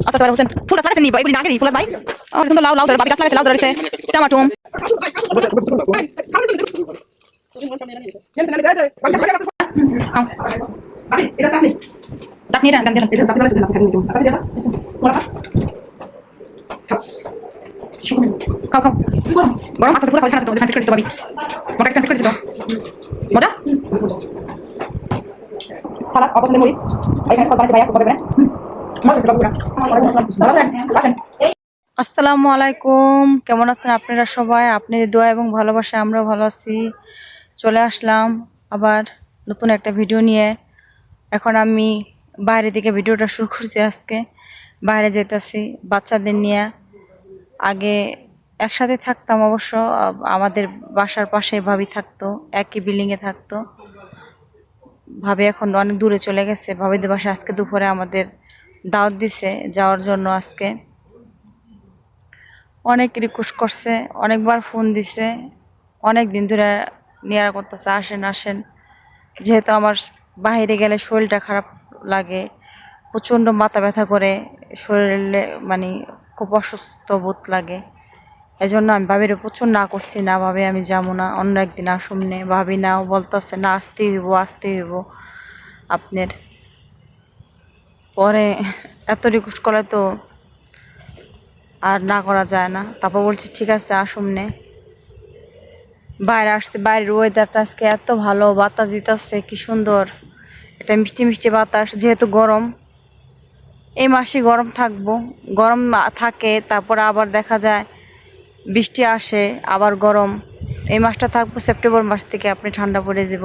আচ্ছা তো হোসেন ফুল গাছ লাগাইছেন নি এগুলি না আগে নি ফুল গাছ ভাই আর কিন্তু লাউ লাউ ধরে বাবি গাছ লাগাইছে লাউ ধরেছে টমাটোম চাটনি এটা দেন এটা চাটনি লাগাইছে খাও খাও গরম আস্তে পুরো খাওয়া খাওয়া ফ্যান করে দিতে বাবি মোটা ফ্যান করে দিতে মজা সালাদ অপছন্দের মরিচ এখানে সব বানাইছে ভাইয়া খুব ভালো করে আসসালামু আলাইকুম কেমন আছেন আপনারা সবাই আপনাদের দোয়া এবং ভালোবাসা আমরা ভালো আছি চলে আসলাম আবার নতুন একটা ভিডিও নিয়ে এখন আমি বাইরে থেকে ভিডিওটা শুরু করছি আজকে বাইরে যেতেছি বাচ্চাদের নিয়ে আগে একসাথে থাকতাম অবশ্য আমাদের বাসার পাশে ভাবি থাকতো একই বিল্ডিংয়ে থাকতো ভাবি এখন অনেক দূরে চলে গেছে ভাবিদের বাসায় আজকে দুপুরে আমাদের দাওয়াত দিছে যাওয়ার জন্য আজকে অনেক রিকোয়েস্ট করছে অনেকবার ফোন দিছে অনেক দিন ধরে নিয়ারা করতেছে আসেন আসেন যেহেতু আমার বাইরে গেলে শরীরটা খারাপ লাগে প্রচণ্ড মাথা ব্যথা করে শরীরে মানে খুব অসুস্থ বোধ লাগে এই জন্য আমি ভাবির প্রচুর না করছি না ভাবি আমি যাবো না অন্য একদিন আসুমনে ভাবি নাও বলতেছে না আসতেই হইব আপনার পরে এত রিকোয়েস্ট করে তো আর না করা যায় না তারপর বলছি ঠিক আছে আসুমনে বাইরে আসছে বাইরের ওয়েদারটা আজকে এত ভালো বাতাস দিতেছে কি সুন্দর এটা মিষ্টি মিষ্টি বাতাস যেহেতু গরম এই মাসে গরম থাকবো গরম থাকে তারপর আবার দেখা যায় বৃষ্টি আসে আবার গরম এই মাসটা থাকবো সেপ্টেম্বর মাস থেকে আপনি ঠান্ডা পড়ে যাব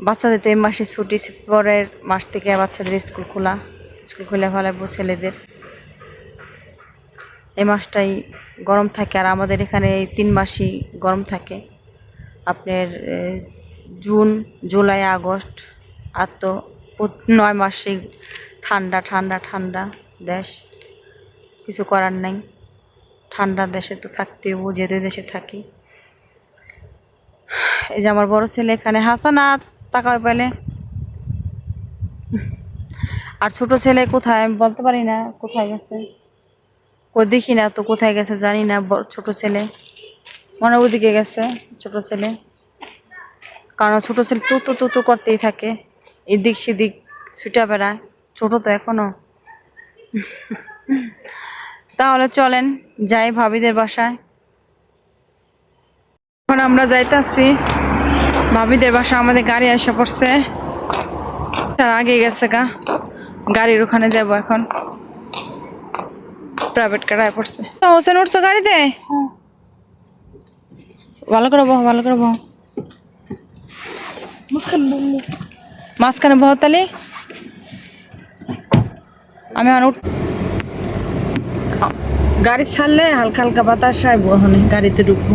বাচ্চাদের তো এই মাসে ছুটি সেপ্টেম্বরের মাস থেকে বাচ্চাদের স্কুল খুলে ফেলাবো ছেলেদের এই মাসটাই গরম থাকে আর আমাদের এখানে এই 3 মাসই গরম থাকে আপনার জুন জুলাই আগস্ট আর তো 9 মাসই ঠান্ডা ঠান্ডা ঠান্ডা দেশ কিছু করার নাই ঠান্ডা দেশে তো থাকতেই যেহেতু দেশে থাকি এই যে আমার বড় ছেলে এখানে হাসানা তাকায় পেলে আর ছোট ছেলে কোথায় আমি বলতে পারি না কোথায় গেছে দেখি না তো কোথায় গেছে জানি না ছোট ছেলে মনে ওদিকে গেছে ছোট ছেলে কারণ ছোট ছেলে তো করতেই থাকে এদিক সেদিক ছুটা বেড়ায় ছোট তো এখনো তাহলে চলেন যাই ভাবিদের বাসায় এখন আমরা যাইতাছি ভাবিদের বাসা আমাদের গাড়ি এসে পড়ছে তার আগে গেছে গাড়ির ওখানে যাব এখন প্রাইভেট কারায় পড়ছে হোসেন উঠছো গাড়িতে ভালো করে বহ মাঝখানে বহতালি আমি গাড়ি ছাড়লে হালকা হালকা বাতাস আইব ওখানে গাড়িতে ঢুকবো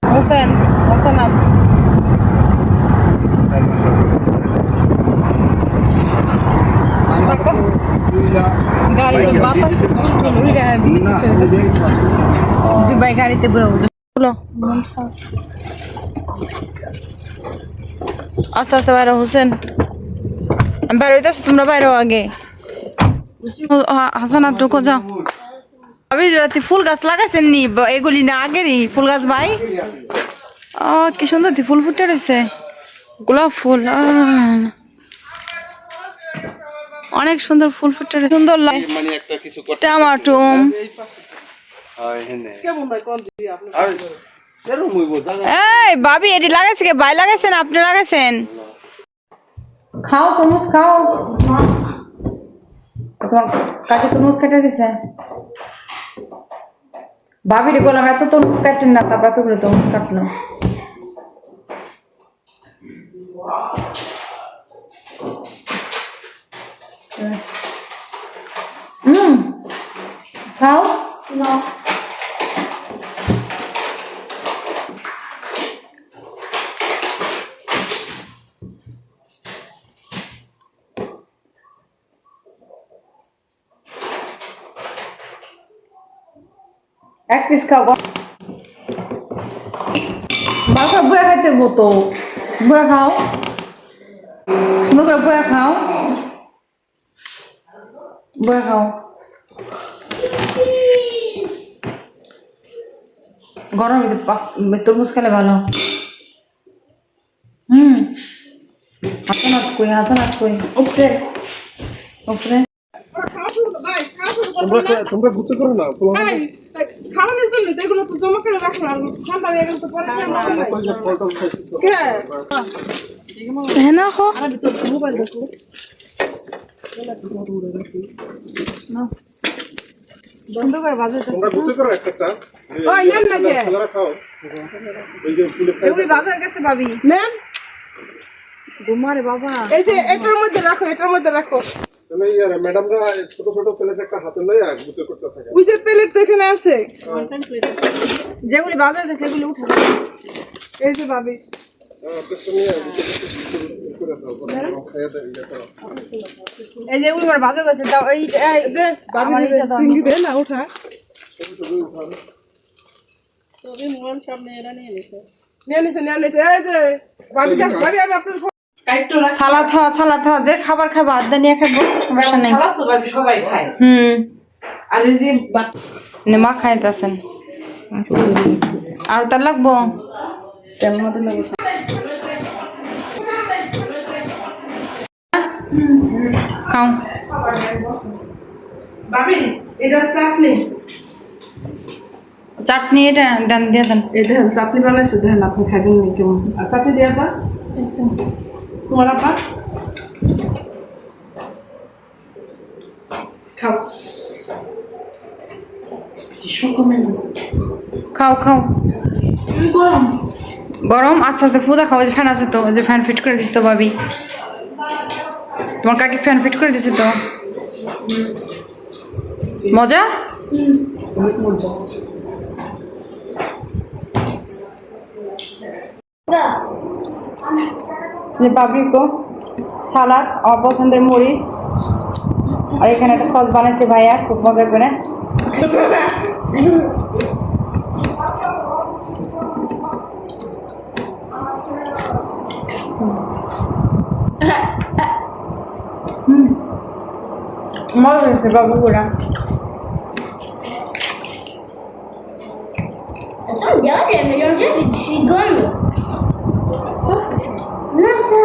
হোসেন নাম দুবাই গাড়িতে আস্তে আস্তে বাইরে হোসেন বাইরে হইতেছ তোমরা বাইরেও আগে হাসানা ঢুকো যাও আমি রাতে ফুল গাছ লাগাইছেন নি এগুলি না আগেরই ফুল গাছ ভাই কি সুন্দর ফুল ফুটে রয়েছে গোলাপ ফুল অনেক সুন্দর ফুল ফুটে সুন্দর লাগে টমাটোম এই ভাবি এটি লাগাইছে কে ভাই লাগাইছেন আপনি লাগাইছেন খাও তরমুজ খাও তোমার কাছে তরমুজ কেটে দিছে ভাবিরে বললাম এত তরমুজ কাটেন না তারপর এত করে তরমুজ কাটলো খাও না এক পিস খাও বাসা বয়ে খাইতে হতো বয়া খাও, সুন্দর করে বয়া খাও, বয়া খাও। গরম তরমুজ খেলে ভালো। হাসানাত কই, হাসানাত কই? উপরে উপরে। তোমরা ঘুরতে করো না খাওয়ানোর জন্য তো এগুলো তো জমা করে রাখলাম ঠান্ডা হয়ে গেলে তো পরে হ্যাঁ না হো মোবাইল দেখো বন্ধ করে বাজে তোমরা ঘুরতে করো একটা ওই নেন না যে তোমরা খাও এই যে ফুলে খাই তুমি বাজে গেছে ভাবি নেন তোমারে বাবা এই যে এটার মধ্যে রাখো এটার মধ্যে রাখো তাহলে यार ম্যাডামরা ছোট ছোট প্লেট একটা হাতে লইয়া ঘুরতে করতে থাকে ওই যে প্লেট তো এখানে আছে যেগুলি বাজার গেছে সেগুলো উঠো এই যে ভাবি এই যে উনি বাজার গেছে দাও এই ভাবি দে না উঠা তবে মোবাইল সামনে এরা নিয়ে নিছে এই যে ভাবি ভাবি আমি আপনার সালাদ খাওয়া, সালাদ খাওয়া, যে খাবার খাবো আদা নিয়ে খাবো, সমস্যা নেই। সালাদ তো ভাবি সবাই খায়। আর এই যে মা খাইতেছেন আর তার লাগবো তেল মতো লাগে। খাও। ভাবি এটা চাটনি। চাটনি এটা দেন দিয়ে দেন। এটা চাটনি বানাইছে দেখেন আপনি খাবেন নি কেমন। আর চাটনি দিয়ে আপা তোমার আপা খাও খাও খাও। গরম গরম আস্তে আস্তে ফুদা খাও। যে ফ্যান আছে তো, যে ফ্যান ফিট করে দিস তো ভাবি, তোমার কাকি ফ্যান ফিট করে দিছে তো। মজা অনেক মজা। যে পাবরিকো সালাদ, আমার পছন্দের মরিচ, আর এখানে একটা সস বানাইছে ভাইয়া খুব মজা করে। মজা হয়েছে বাবুরা। Attends, regarde, elle a mélangé avec du chewing-gum. Non, ça.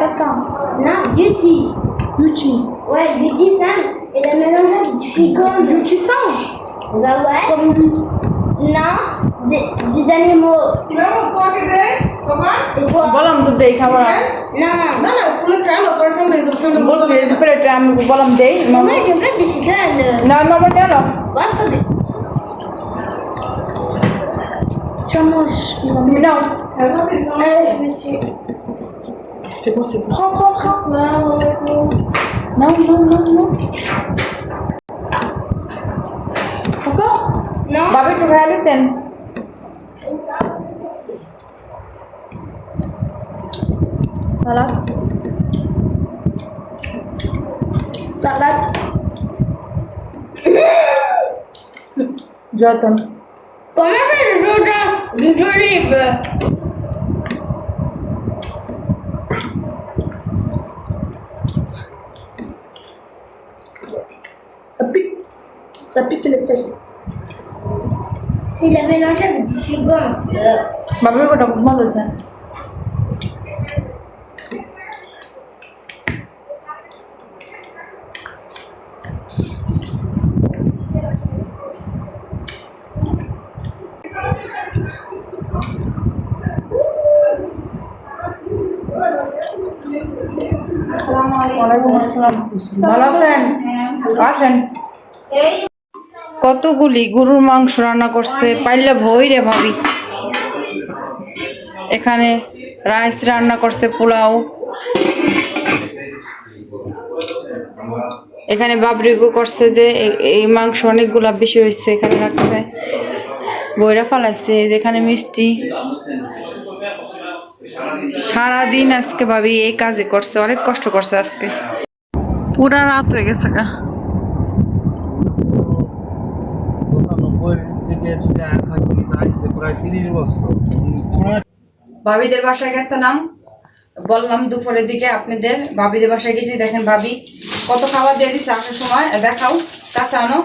Attends. Non, Beauty. Gucci. Ouais, Beauty singe. Elle a mélangé avec du chewing-gum. Gucci singe. Bah ouais. Comme lui. Non, des animaux. Tu veux mon quoi que C'est quoi? বললাম তো দেই খাবার Non, non. না না কোনো খালো পরখান দেই যখন বলছি এই যে প্লেটে আমি বললাম দেই Moi, je veux des chicanes. না মামা নিয়ে নাও। Ouais, attendez. Chamos. তুমি নাও। Je me suis. C'est bon, c'est bon. Prends. নাও নাও নাও নাও। Encore? Non. বাবা একটু খাইয়া দিতেন। সালাদ Salade. যতন Comment fait le d'olive? Ça pique les fesses. Il a mélangé avec du chewing-gum. বাবার ওটা খুব মজা আছে। ওয়ালাইকুম আসসালাম। ভালো আছেন? আসেন। কতগুলি গরুর মাংস রান্না করছে, পাইলে ভই রে ভাবি। এখানে রাইস রান্না করছে, পোলাও, এখানে বাবরিগো করছে যে এই মাংস অনেকগুলা বেশি হয়েছে, এখানে রাখছে, বইরা ফালাইছে, যেখানে মিষ্টি। সারাদিন আজকে ভাবি এই কাজে করছে, অনেক কষ্ট করছে আজকে, পুরা রাত হয়ে গেছে গা। 95 থেকে যদি থাকি তাইছে প্রায় 30 বছর। ভাবিদের বাসায় গেছিলাম, বললাম দুপুরের দিকে আপনাদের ভাবিদের বাসায় গেছি। দেখেন ভাবি কত খাবার দিয়ে দিচ্ছে আসার সময়। দেখাও, কাছে আনো,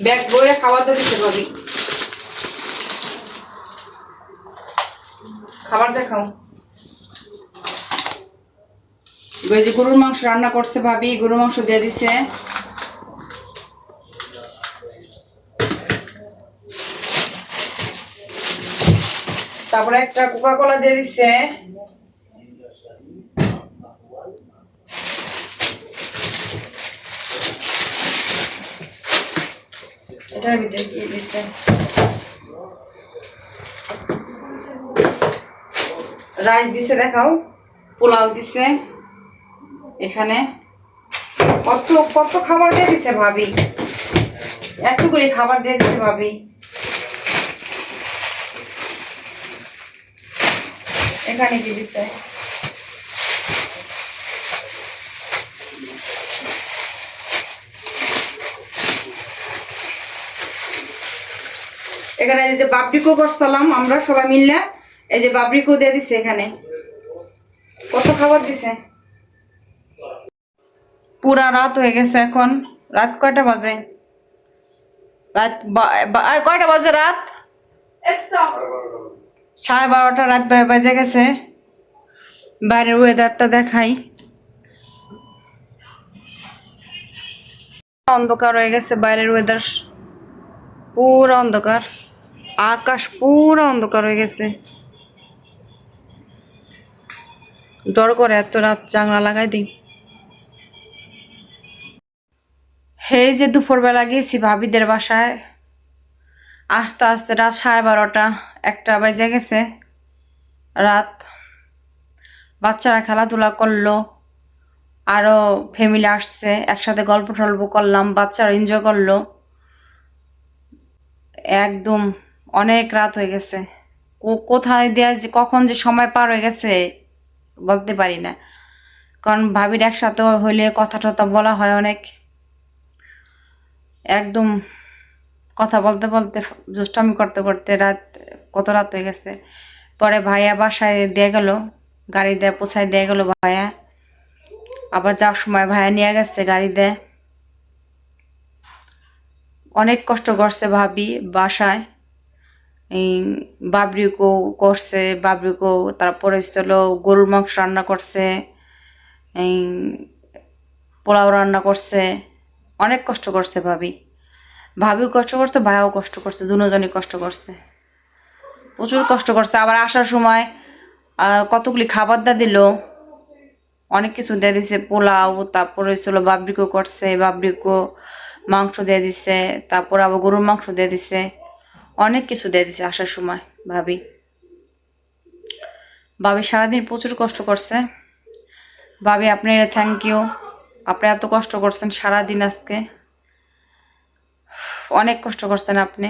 ব্যাগ ভরে খাবার দিয়ে দিচ্ছে ভাবি। খাবার দেখাও। ওই যে গরুর মাংস রান্না করছে ভাবি, গরুর মাংস দিয়ে দিছে। তারপরে একটা কোকা কোলা দিয়ে দিছে। এটার ভিতরে কি দিছে? রাইস দিছে, দেখাও। পোলাও দিছে। এখানে কত কত খাবার দিয়ে দিছে ভাবি, এতগুলি খাবার দিয়ে দিছে ভাবি। এখানে কি দিছে? এখানে এই যে বাবরিকো করছিলাম আমরা সবাই মিললে, এই যে বাবরিকো দিয়ে দিছে। এখানে কত খাবার দিছে। পুরা রাত হয়ে গেছে। এখন রাত কয়টা বাজে? রাত কয়টা বাজে? রাত 12:30 রাত বাজে গেছে। বাইরের ওয়েদারটা দেখাই। অন্ধকার হয়ে গেছে, বাইরের ওয়েদার পুরো অন্ধকার, আকাশ পুরো অন্ধকার হয়ে গেছে। ডর করে এত রাত, জানলা লাগাই দিই। হে যে দুপুরবেলা গেছি ভাবিদের বাসায়, আস্তে আস্তে রাত 12:30 1টা বেজে গেছে। রাত বাচ্চারা খেলাধুলা করলো, আরো ফ্যামিলি আসছে, একসাথে গল্প টল্প করলাম, বাচ্চারা এনজয় করলো। একদম অনেক রাত হয়ে গেছে। কোথায় দেয়া যে কখন যে সময় পার হয়ে গেছে বলতে পারি না। কারণ ভাবির একসাথে হইলে কথা টথা বলা হয় অনেক। একদম কথা বলতে বলতে, দুষ্টামি করতে করতে কত রাত হয়ে গেছে। পরে ভাইয়া বাসায় দিয়ে গেল, গাড়ি দিয়ে পোছায় দিয়ে গেল ভাইয়া। আবার যাওয়ার সময় ভাইয়া নিয়ে গেছে গাড়ি দিয়ে। অনেক কষ্ট করছে ভাবি বাসায়। এই বাবরিকো করছে, বাবরিকো, তারপরে হলো গরুর মাংস রান্না করছে, এই পোলাও রান্না করছে। অনেক কষ্ট করছে ভাবি। ভাবিও কষ্ট করছে, ভাইয়াও কষ্ট করছে, দুজনই কষ্ট করছে, প্রচুর কষ্ট করছে। আবার আসার সময় কতগুলি খাবার দিয়ে দিল, অনেক কিছু দিয়ে দিছে। পোলাও, তারপরে হলো বাবরিকো করছে, বাবরিকো মাংস দিয়ে দিছে, তারপর আবার গরুর মাংস দিয়ে দিছে, অনেক কিছু দিয়ে দিছে আসার সময় ভাবি। ভাবি সারাদিন প্রচুর কষ্ট করছে। ভাবি আপনারা থ্যাংক ইউ, আপনি এত কষ্ট করছেন সারাদিন। আজকে অনেক কষ্ট করছেন আপনি।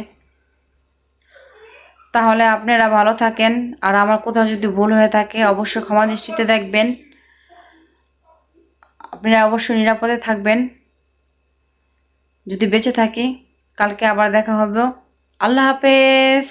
তাহলে আপনারা ভালো থাকেন, আর আমার কোথাও যদি ভুল হয়ে থাকে অবশ্যই ক্ষমা দৃষ্টিতে দেখবেন। আপনারা অবশ্যই নিরাপদে থাকবেন। যদি বেঁচে থাকি, কালকে আবার দেখা হবে। আল্লাহ হাফেজ।